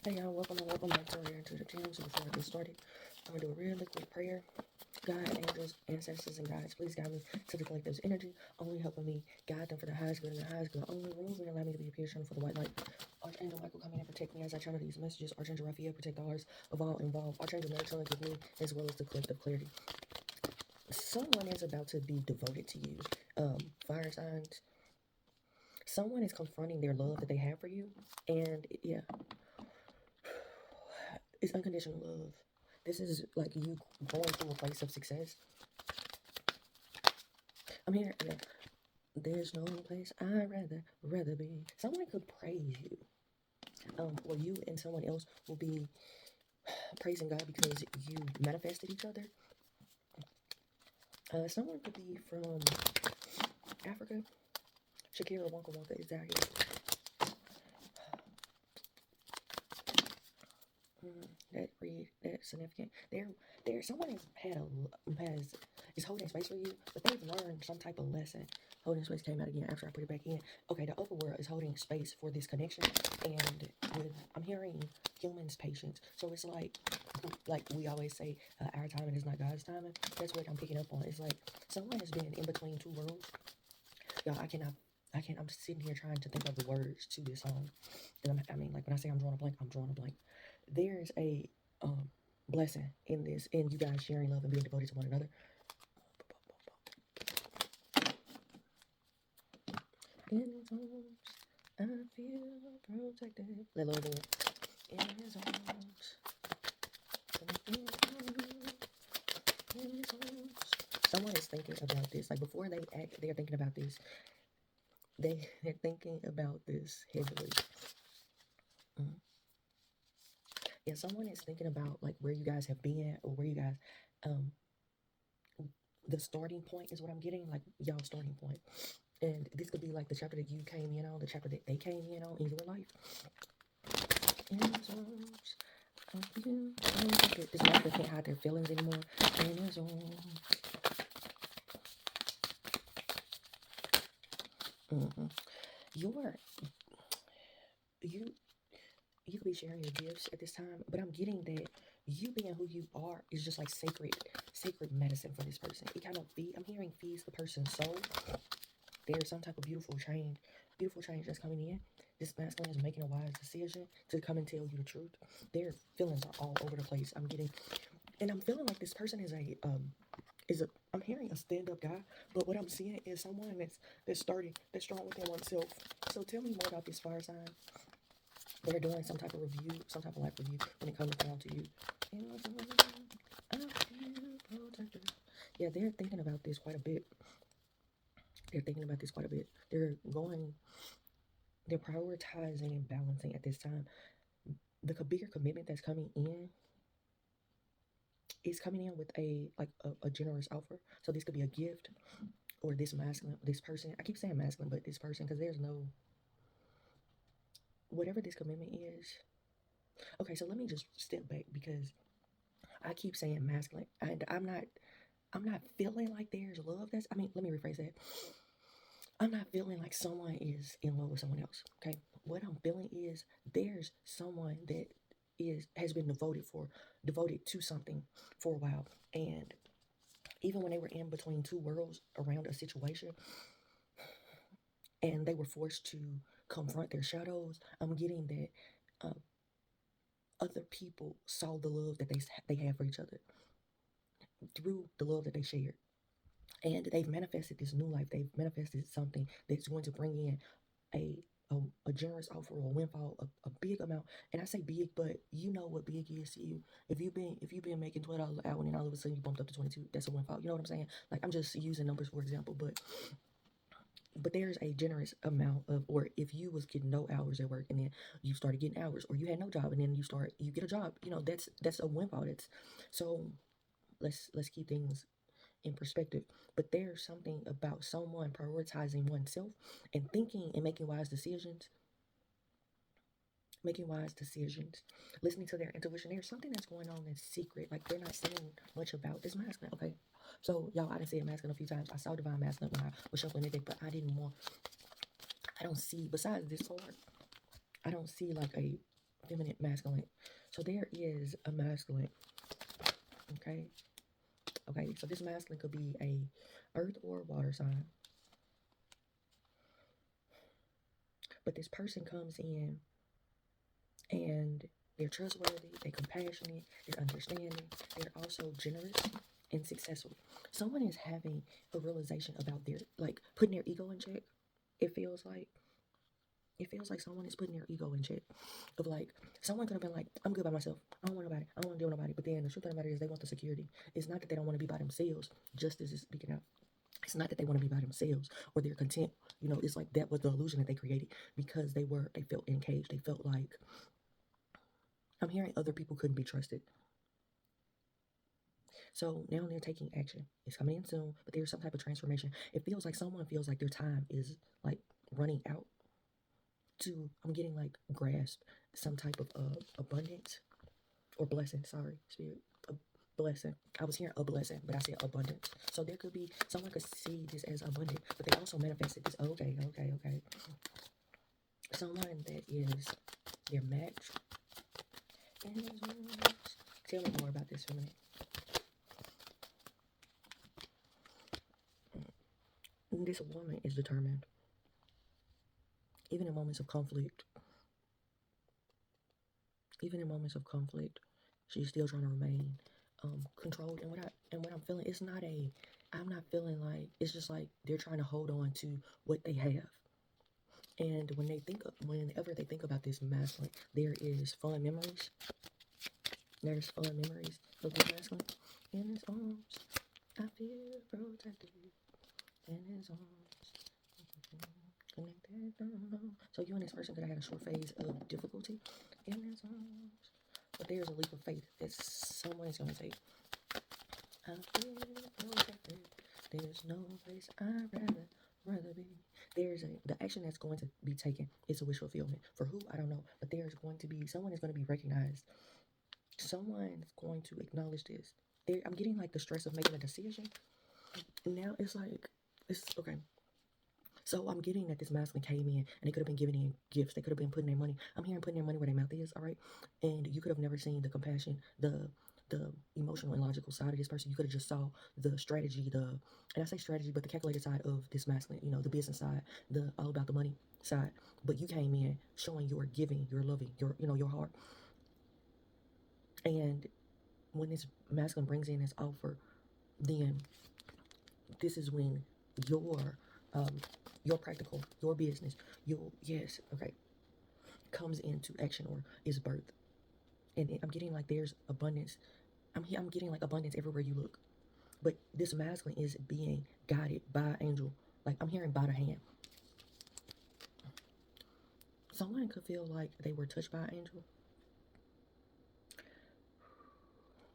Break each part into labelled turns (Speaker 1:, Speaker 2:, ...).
Speaker 1: Hey y'all, welcome back to Rare to the channel. So before I get started, I'm gonna do a really quick prayer. God, angels, ancestors, and guides, please guide me to the collective's energy, only helping me guide them for the highest good and the highest good. Only remove me and allow me to be a pure channel for the white light. Archangel Michael, come in and protect me as I channel these messages. Archangel Raphael, protect the hearts of all involved. Archangel Michael, give me as well as the collective clarity. Someone is about to be devoted to you. Fire signs. Someone is confronting their love that they have for you, and yeah, it's unconditional love. This is like you going through a place of success. I'm here. Yeah. There's no place I'd rather be. Someone could praise you. Or you and someone else will be praising God because you manifested each other. Someone could be from Africa. Shakira Wonka Wonka is out here. That's significant. Someone is holding space for you, but they've learned some type of lesson. Holding space came out again after I put it back in. Okay, the upper world is holding space for this connection, and I'm hearing humans' patience. So it's like we always say, our timing is not God's timing. That's what I'm picking up on. It's like someone has been in between two worlds. Y'all, I'm sitting here trying to think of the words to this song. And I mean, like when I say I'm drawing a blank, I'm drawing a blank. There's a blessing in this, in you guys sharing love and being devoted to one another. In his arms, I feel protected. Let love in. In his arms. In his arms. Someone is thinking about this. Like before they act, they're thinking about this. They're thinking about this heavily. Yeah, someone is thinking about like where you guys have been or where you guys the starting point is what I'm getting, like y'all starting point. And this could be like the chapter that you came in on, the chapter that they came in on in your life. In his arms, I feel this life can't hide their feelings anymore. In his arms. You could be sharing your gifts at this time, but I'm getting that you being who you are is just like sacred medicine for this person. It kind of I'm hearing feeds the person's soul. There's some type of beautiful change that's coming in. This masculine is making a wise decision to come and tell you the truth. Their feelings are all over the place. I'm feeling like this person is I'm hearing a stand-up guy, but what I'm seeing is someone that's strong within oneself. So tell me more about this fire sign. They're doing some type of review, some type of life review when it comes down to you. Yeah, they're thinking about this quite a bit. They're prioritizing and balancing at this time. The bigger commitment that's coming in is coming in with a generous offer. So this could be a gift, or this person. I keep saying masculine, but this person, because there's no, whatever this commitment is. Okay, so let me just step back because I keep saying masculine, and I'm not feeling like there's love. Let me rephrase that. I'm not feeling like someone is in love with someone else. Okay, what I'm feeling is there's someone that has been devoted to something for a while, and even when they were in between two worlds around a situation, and they were forced to confront their shadows, I'm getting that other people saw the love that they have for each other through the love that they shared. And they've manifested this new life. They've manifested something that's going to bring in a generous offer or a windfall, a big amount. And I say big, but you know what big is to you. If you've been making $12 an hour and then all of a sudden you bumped up to 22, that's a windfall. You know what I'm saying? Like, I'm just using numbers for example, but there's a generous amount of, or if you was getting no hours at work and then you started getting hours, or you had no job and then you get a job, that's a windfall. So let's keep things in perspective. But there's something about someone prioritizing oneself and thinking and making wise decisions, listening to their intuition. There's something that's going on that's secret, like they're not saying much about this masculine. Okay, so y'all, I didn't say masculine a few times. I saw divine masculine when I was shuffling it, but I don't see, besides this sword, I don't see like feminine, masculine. So there is a masculine. Okay. Okay. So this masculine could be a earth or water sign. But this person comes in and they're trustworthy, they're compassionate, they're understanding, they're also generous and successful. Someone is having a realization about their, like, putting their ego in check. It feels like someone is putting their ego in check. Of like, someone could have been like, I'm good by myself. I don't want nobody. I don't want to deal with nobody. But then the truth of the matter is they want the security. It's not that they don't want to be by themselves. Justice is speaking out. It's not that they want to be by themselves or they're content. You know, it's like that was the illusion that they created because they felt encaged. They felt like, I'm hearing other people couldn't be trusted. So now they're taking action. It's coming in soon, but there's some type of transformation. It feels like someone feels like their time is like running out to, I'm getting like grasp some type of abundance or blessing. Sorry, spirit. A blessing. I was hearing a blessing, but I said abundance. So there could be, someone could see this as abundant, but they also manifested this. Okay. Someone that is their match. Tell me more about this for a minute. This woman is determined. Even in moments of conflict, she's still trying to remain controlled. And what I'm feeling, it's not a, I'm not feeling like, it's just like they're trying to hold on to what they have. And whenever they think about this masculine, there is fond memories. There's fond memories of this masculine. In his arms, I feel protected. In his arms, connected. So you and this person could have had a short phase of difficulty in his arms. But there's a leap of faith that someone is going to take. I feel protected. There's no place I'd rather be. The action that's going to be taken is a wish fulfillment. For who? I don't know. But there's going to be, someone is going to be recognized. Someone's going to acknowledge this. I'm getting like the stress of making a decision. Now it's like, it's okay. So I'm getting that this masculine came in and they could have been giving in gifts. They could have been putting their money. I'm hearing putting their money where their mouth is, all right? And you could have never seen the compassion, the emotional and logical side of this person. You could have just saw the strategy, and I say strategy, but the calculated side of this masculine, you know, the business side, the all about the money side. But you came in showing your giving, your loving, your heart. And when this masculine brings in this offer, then this is when your practical, your business, comes into action or is birthed. And I'm getting like there's abundance. I'm getting like abundance everywhere you look. But this masculine is being guided by angel. Like I'm hearing by the hand. Someone could feel like they were touched by an angel.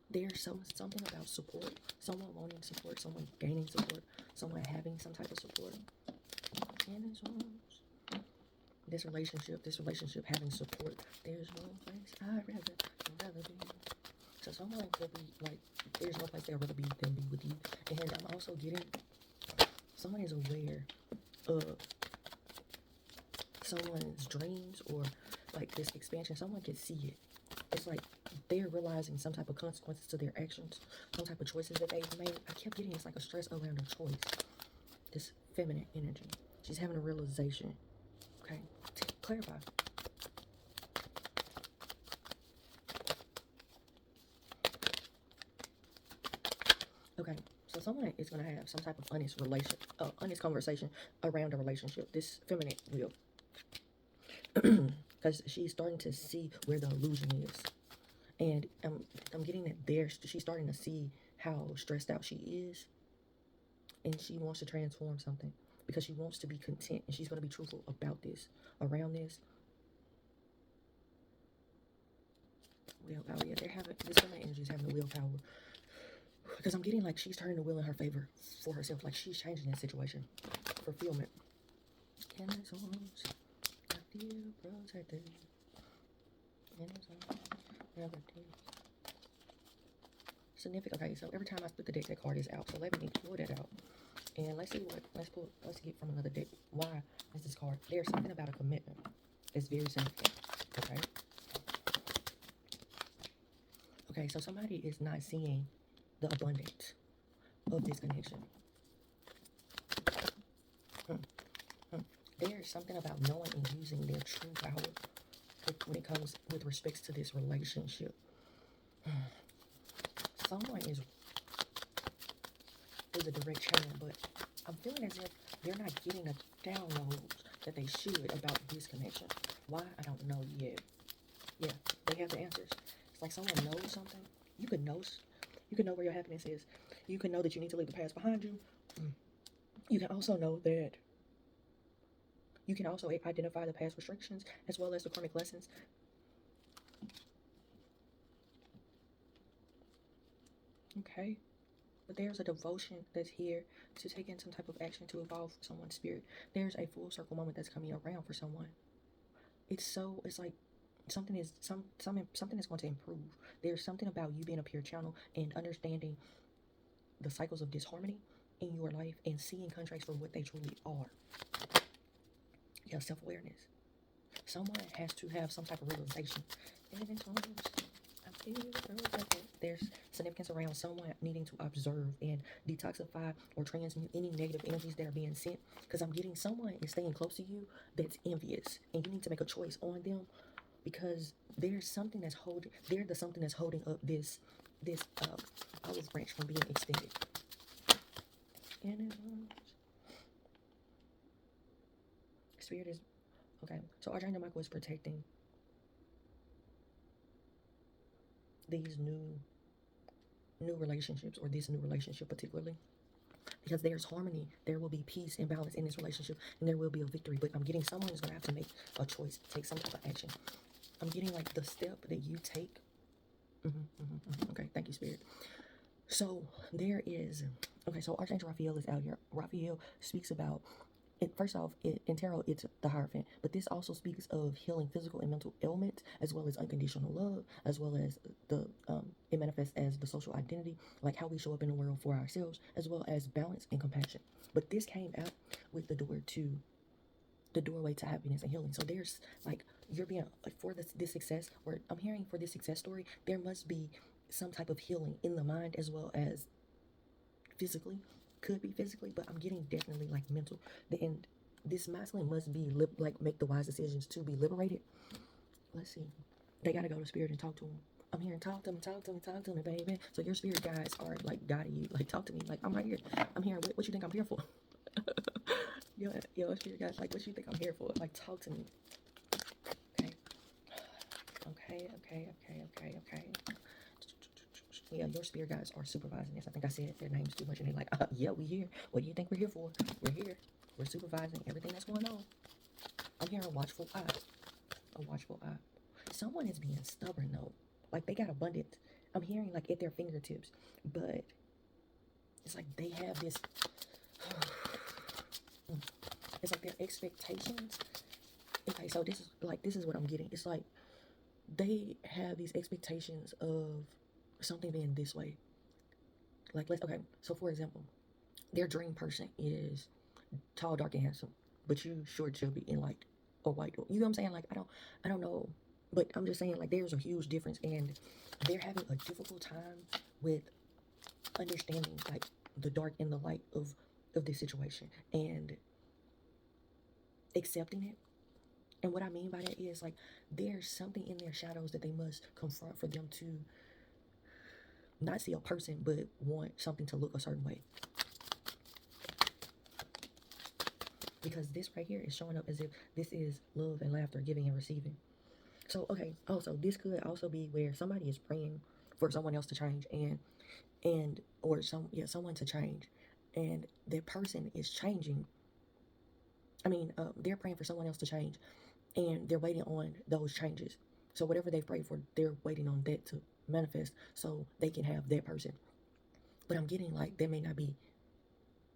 Speaker 1: There's something about support. Someone wanting support, someone gaining support, someone having some type of support. And this relationship having support. There's no place I'd rather be. So someone could be like, there's no place they'd rather be than be with you. And I'm also getting, someone is aware of someone's dreams or like this expansion. Someone can see it. It's like they're realizing some type of consequences to their actions, some type of choices that they've made. I kept getting it's like a stress around a choice. This feminine energy. She's having a realization. Okay, clarify. Okay, so someone is going to have some type of honest conversation around a relationship. This feminine will. Because she's starting to see where the illusion is. And I'm getting that she's starting to see how stressed out she is. And she wants to transform something. Because she wants to be content. And she's going to be truthful about this. Around this. Willpower. Yeah, this feminine energy is having the willpower. Because I'm getting like she's turning the wheel in her favor for herself. Like she's changing that situation. Fulfillment. In his arms, I feel protected. In his arms, never did. Significant. Okay, so every time I split the deck, that card is out. So let me pull that out. And let's get from another deck. Why is this card? There's something about a commitment that's very significant. Okay. Okay, so somebody is not seeing the abundance of this connection. Hmm, hmm. There's something about knowing and using their true power when it comes with respects to this relationship. Someone is a direct channel, but I'm feeling as if they're not getting the downloads that they should about this connection. Why? I don't know yet. Yeah, they have the answers. It's like someone knows something. You can know. You can know where your happiness is. You can know that you need to leave the past behind you. You can also know that you can also identify the past restrictions as well as the karmic lessons. Okay. But there's a devotion that's here to take in some type of action to evolve someone's spirit. There's a full circle moment that's coming around for someone. It's like something is something is going to improve. There's something about you being a pure channel and understanding the cycles of disharmony in your life and seeing contracts for what they truly are. Yeah, self-awareness. Someone has to have some type of realization. There's significance around someone needing to observe and detoxify or transmute any negative energies that are being sent. Because I'm getting someone is staying close to you that's envious, and you need to make a choice on them because there's something that's holding. They're the something that's holding up this olive branch from being extended. And Spirit is okay. So Archangel Michael is protecting these new relationships, or this new relationship particularly, because there's harmony, there will be peace and balance in this relationship, and there will be a victory. But I'm getting someone is going to have to make a choice, take some type of action. I'm getting like the step that you take. Okay, thank you, Spirit. So there is, okay, so Archangel Raphael is out here. Raphael speaks about it. First off, in tarot, it's the Hierophant, but this also speaks of healing physical and mental ailments, as well as unconditional love, as well as it manifests as the social identity, like how we show up in the world for ourselves, as well as balance and compassion. But this came out with the doorway to happiness and healing. So there's like, you're being for this success, or I'm hearing for this success story, there must be some type of healing in the mind as well as physically. Could be physically, but I'm getting definitely like mental. And this masculine must be like make the wise decisions to be liberated. Let's see. They gotta go to Spirit and talk to him. I'm hearing talk to me, baby. So your spirit guides are like guiding you, like talk to me, like I'm right here. I'm here. What you think I'm here for? Yo, spirit guides, like what you think I'm here for? Like talk to me. Okay. Yeah, your spirit guides are supervising this. I think I said their names too much, and they're like, yeah, we here. What do you think we're here for? We're here. We're supervising everything that's going on. I'm hearing a watchful eye. A watchful eye. Someone is being stubborn, though. Like, they got abundance. I'm hearing, like, at their fingertips. But it's like they have this... It's like their expectations. Okay, so this is what I'm getting. It's like they have these expectations of something being this way. Like, so for example, their dream person is tall, dark, and handsome, but you short, chubby, and like a white. You know what I'm saying? Like, I don't know, but I'm just saying, like, there's a huge difference, and they're having a difficult time with understanding like the dark and the light of this situation and accepting it. And what I mean by that is, like, there's something in their shadows that they must confront for them to not see a person, but want something to look a certain way. Because this right here is showing up as if this is love and laughter, giving and receiving. So, okay, also, this could also be where somebody is praying for someone else to change or someone to change, and that person is changing. They're praying for someone else to change, and they're waiting on those changes. So whatever they've prayed for, they're waiting on that to manifest so they can have that person. But I'm getting like that may not be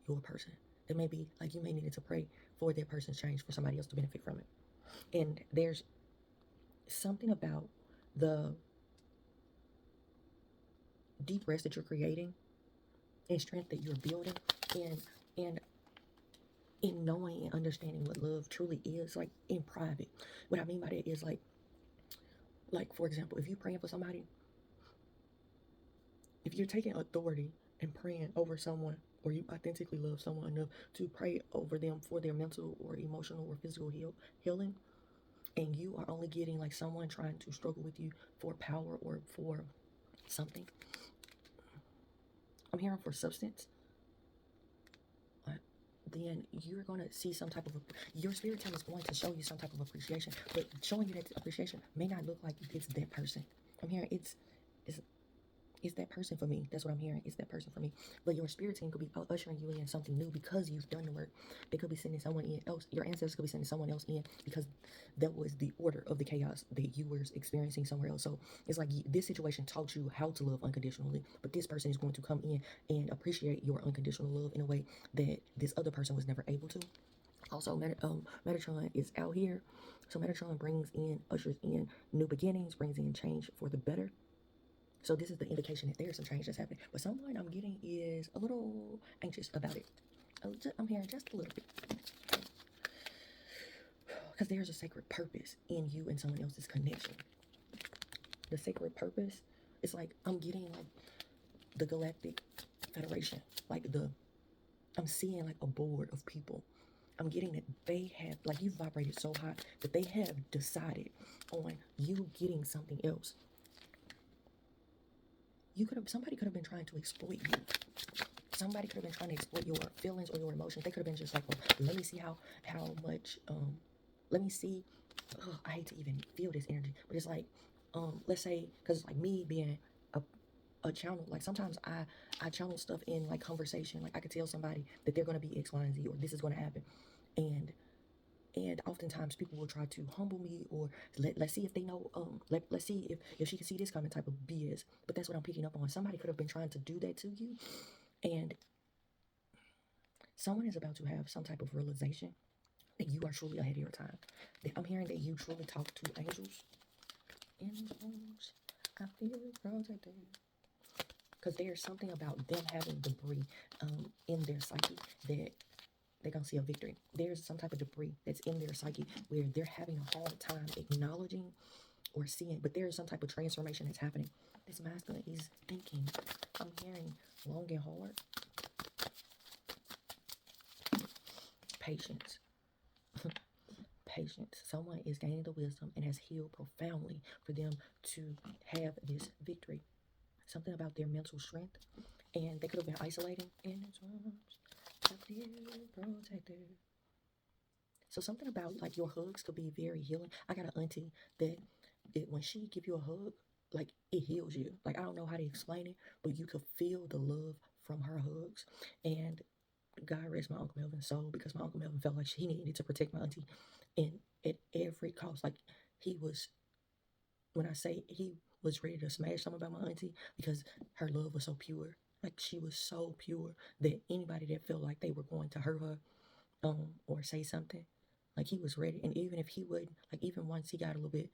Speaker 1: your person. That may be like you may need to pray for that person's change for somebody else to benefit from it. And there's something about the deep rest that you're creating and strength that you're building and in knowing and understanding what love truly is, like in private. What I mean by that is like for example, if you're praying for somebody if you're taking authority and praying over someone, or you authentically love someone enough to pray over them for their mental or emotional or physical healing, and you are only getting like someone trying to struggle with you for power or for something, I'm hearing for substance, uh, then you're going to see some type of, your spirit team is going to show you some type of appreciation, but showing you that appreciation may not look like it's that person. I'm hearing it's that person for me. That's what I'm hearing. It's that person for me. But your spirit team could be ushering you in something new because you've done the work. They could be sending someone in else. Your ancestors could be sending someone else in because that was the order of the chaos that you were experiencing somewhere else. So it's like this situation taught you how to love unconditionally, but this person is going to come in and appreciate your unconditional love in a way that this other person was never able to. Also, Metatron is out here. So Metatron ushers in new beginnings, brings in change for the better. So this is the indication that there's some change that's happening. But someone I'm getting is a little anxious about it. I'm hearing just a little bit. Because there's a sacred purpose in you and someone else's connection. The sacred purpose is like, I'm getting like the Galactic Federation. I'm seeing like a board of people. I'm getting that they have, like, you've vibrated so high that they have decided on you getting something else. Somebody could have been trying to exploit you. Somebody could have been trying to exploit your feelings or your emotions. They could have been just like, well, let me see how much, let me see. I hate to even feel this energy, but it's like, let's say, because like me being a channel, like sometimes I channel stuff in like conversation. Like I could tell somebody that they're going to be X, Y, and Z, or this is going to happen. And oftentimes people will try to humble me or let's see if they know, let's see if she can see this kind of type of BS. But that's what I'm picking up on. Somebody could have been trying to do that to you, and someone is about to have some type of realization that you are truly ahead of your time. I'm hearing that you truly talk to angels. Angels, I feel protected. Because there's something about them having debris in their psyche that they're going to see a victory. There's some type of debris that's in their psyche where they're having a hard time acknowledging or seeing, but there's some type of transformation that's happening. This masculine is thinking. I'm hearing long and hard. Patience. Patience. Someone is gaining the wisdom and has healed profoundly for them to have this victory. Something about their mental strength, and they could have been isolating in its arms. I feel protected. So something about like your hugs could be very healing. I got an auntie that when she give you a hug, like it heals you. Like I don't know how to explain it, but you could feel the love from her hugs. And God rest my Uncle Melvin's soul, because my Uncle Melvin felt like he needed to protect my auntie, and at every cost. Like he was, when I say he was ready to smash something about my auntie because her love was so pure. Like she was so pure that anybody that felt like they were going to hurt her, or say something, like he was ready. And even if he would, like even once he got a little bit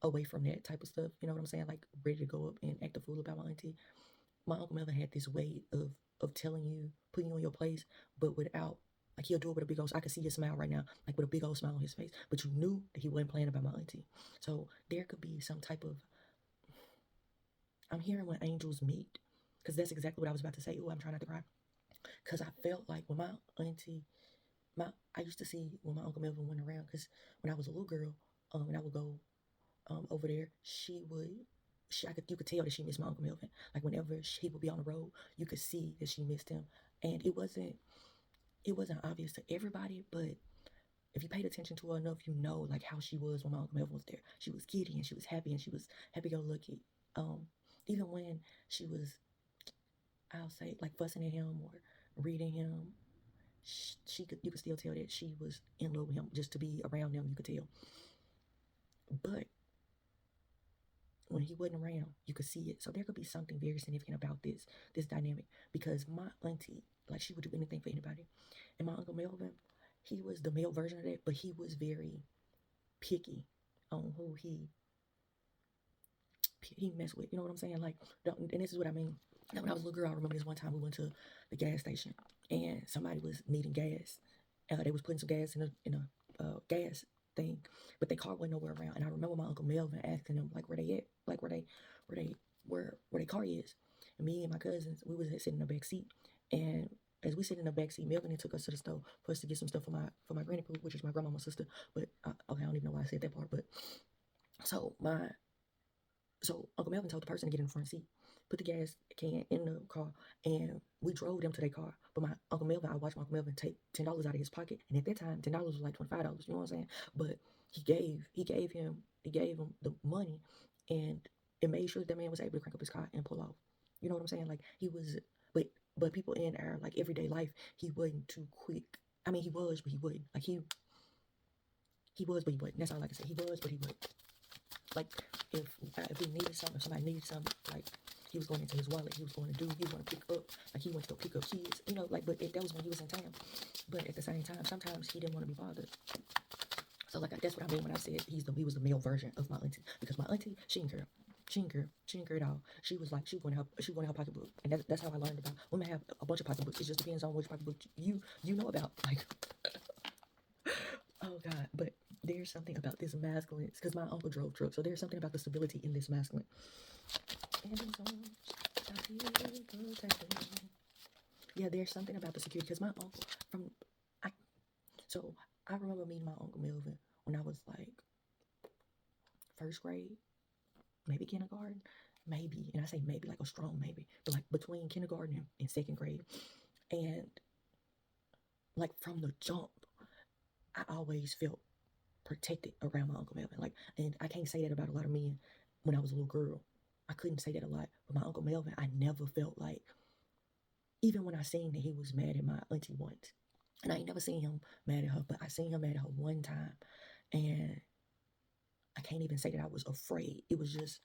Speaker 1: away from that type of stuff, you know what I'm saying? Like ready to go up and act a fool about my auntie. My Uncle Melvin had this way of telling you, putting you in your place, but without, like he'll do it with a big old, I can see his smile right now, like with a big old smile on his face, but you knew that he wasn't playing about my auntie. So there could be some type of, I'm hearing when angels meet, because that's exactly what I was about to say. Oh, I'm trying not to cry. Because I felt like when my auntie, I used to see when my Uncle Melvin went around, because when I was a little girl, and I would go over there, you could tell that she missed my Uncle Melvin. Like whenever he would be on the road, you could see that she missed him, and it wasn't obvious to everybody, but if you paid attention to her enough, you know like how she was when my Uncle Melvin was there. She was giddy and she was happy and she was happy go lucky. Even when she was, I'll say, like fussing at him or reading him, you could still tell that she was in love with him. Just to be around him, you could tell. But when he wasn't around, you could see it. So there could be something very significant about this dynamic, because my auntie, like she would do anything for anybody, and my Uncle Melvin, he was the male version of that, but he was very picky on who he messed with. You know what I'm saying? Like, and this is what I mean. Now, when I was a little girl, I remember this one time we went to the gas station and somebody was needing gas. They was putting some gas in a gas thing, but their car wasn't nowhere around. And I remember my Uncle Melvin asking them like where they at, like where they car is. And me and my cousins, we was sitting in the back seat, and as we sit in the back seat, Melvin took us to the store for us to get some stuff for my granny poo, which is my grandmama's sister. But okay, I don't even know why I said that part. But so Uncle Melvin told the person to get in the front seat, put the gas can in the car, and we drove them to their car. But I watched my Uncle Melvin take $10 out of his pocket, and at that time, $10 was like $25. You know what I'm saying? But he gave him the money, and it made sure that man was able to crank up his car and pull off. You know what I'm saying? Like he was, but people in our like everyday life, he wasn't too quick. I mean, he was, but he wouldn't. Like he was, but he wouldn't. That's all I can say. He was, but he wouldn't. Like if we needed something, if somebody needed something, like he was going into his wallet, he was going to pick up, like he went to go pick up kids, you know, like, but that was when he was in town. But at the same time, sometimes he didn't want to be bothered. So like that's what I mean when I said he was the male version of my auntie, because my auntie, she didn't care. She didn't care at all. She was like, she wanted her pocketbook, and that's how I learned about women have a bunch of pocketbooks. It just depends on which pocketbook you know about. Like, oh God, but there's something about this masculine, because my uncle drove trucks, so there's something about the stability in this masculine. Yeah, there's something about the security, because my uncle I remember meeting my Uncle Melvin when I was like first grade, maybe kindergarten, maybe, and I say maybe like a strong maybe, but like between kindergarten and second grade. And like from the jump, I always felt protected around my Uncle Melvin. Like, and I can't say that about a lot of men when I was a little girl. I couldn't say that a lot. But my Uncle Melvin, I never felt like, even when I seen that he was mad at my auntie once, and I ain't never seen him mad at her, but I seen him mad at her one time, and I can't even say that I was afraid. It was just,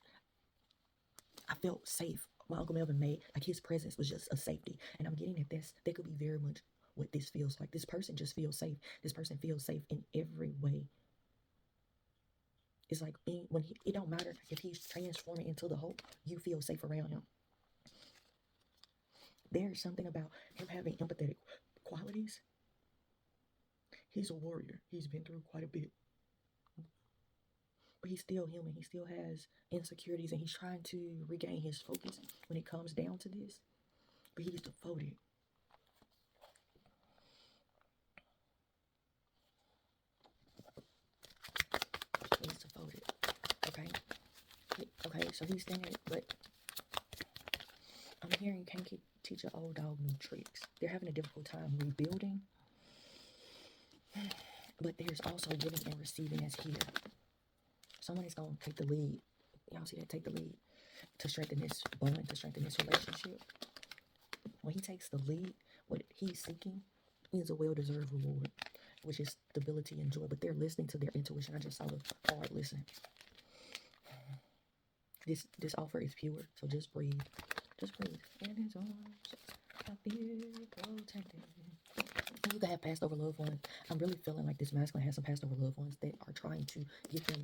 Speaker 1: I felt safe. My Uncle Melvin made, like, his presence was just a safety. And I'm getting at this, that could be very much what this feels like. This person just feels safe. This person feels safe in every way. It's like, it don't matter if he's transforming into the Hulk, you feel safe around him. There's something about him having empathetic qualities. He's a warrior. He's been through quite a bit. But he's still human. He still has insecurities, and he's trying to regain his focus when it comes down to this. But he's devoted. He's devoted. Okay, so he's thinking, but I'm hearing you can't teach an old dog new tricks. They're having a difficult time rebuilding. But there's also giving and receiving as here. Someone is going to take the lead. Y'all see that? Take the lead to strengthen this bond, to strengthen this relationship. When he takes the lead, what he's seeking is a well-deserved reward, which is stability and joy. But they're listening to their intuition. I just saw the card listen. This offer is pure, so just breathe. Just breathe. And it's all I feel protected. You can have passed over loved ones. I'm really feeling like this masculine has some passed over loved ones that are trying to get them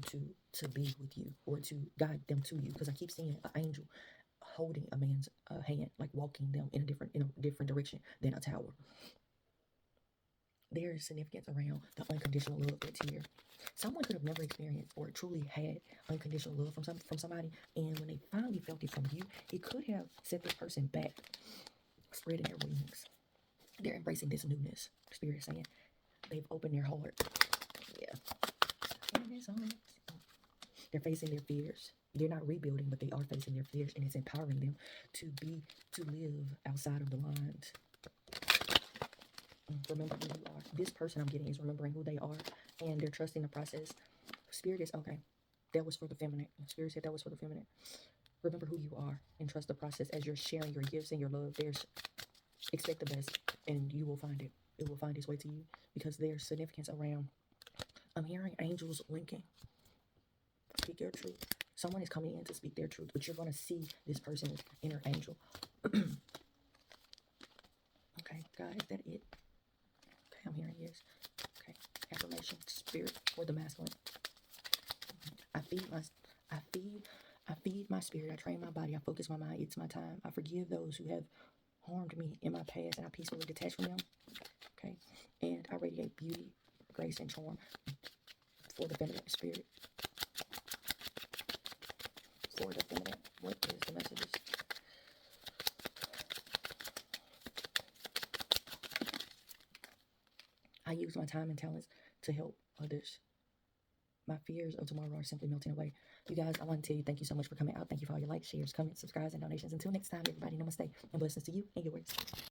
Speaker 1: to be with you, or to guide them to you. Because I keep seeing an angel holding a man's hand, like walking them in a different direction than a tower. There is significance around the unconditional love that's here. Someone could have never experienced or truly had unconditional love from somebody, and when they finally felt it from you, it could have set this person back, spreading their wings. They're embracing this newness. Spirit is saying they've opened their heart. Yeah. They're facing their fears. They're not rebuilding, but they are facing their fears, and it's empowering them to live outside of the lines. Remember who you are. This person I'm getting is remembering who they are, and they're trusting the process. Spirit is okay. That was for the feminine. Spirit said that was for the feminine. Remember who you are and trust the process as you're sharing your gifts and your love. Expect the best, and you will find it. It will find its way to you, because there's significance around. I'm hearing angels winking. Speak your truth. Someone is coming in to speak their truth, but you're going to see this person's inner angel. Okay, God, is that it? Okay, I'm hearing yes. Okay, affirmation, spirit for the masculine. I feed my spirit. I train my body. I focus my mind. It's my time. I forgive those who have harmed me in my past, and I peacefully detach from them. Okay, and I radiate beauty, grace, and charm for the feminine spirit. For the feminine, what is the messages? I use my time and talents to help others. My fears of tomorrow are simply melting away. You guys, I want to tell you thank you so much for coming out. Thank you for all your likes, shares, comments, subscribes, and donations. Until next time, everybody, namaste and blessings to you and yours.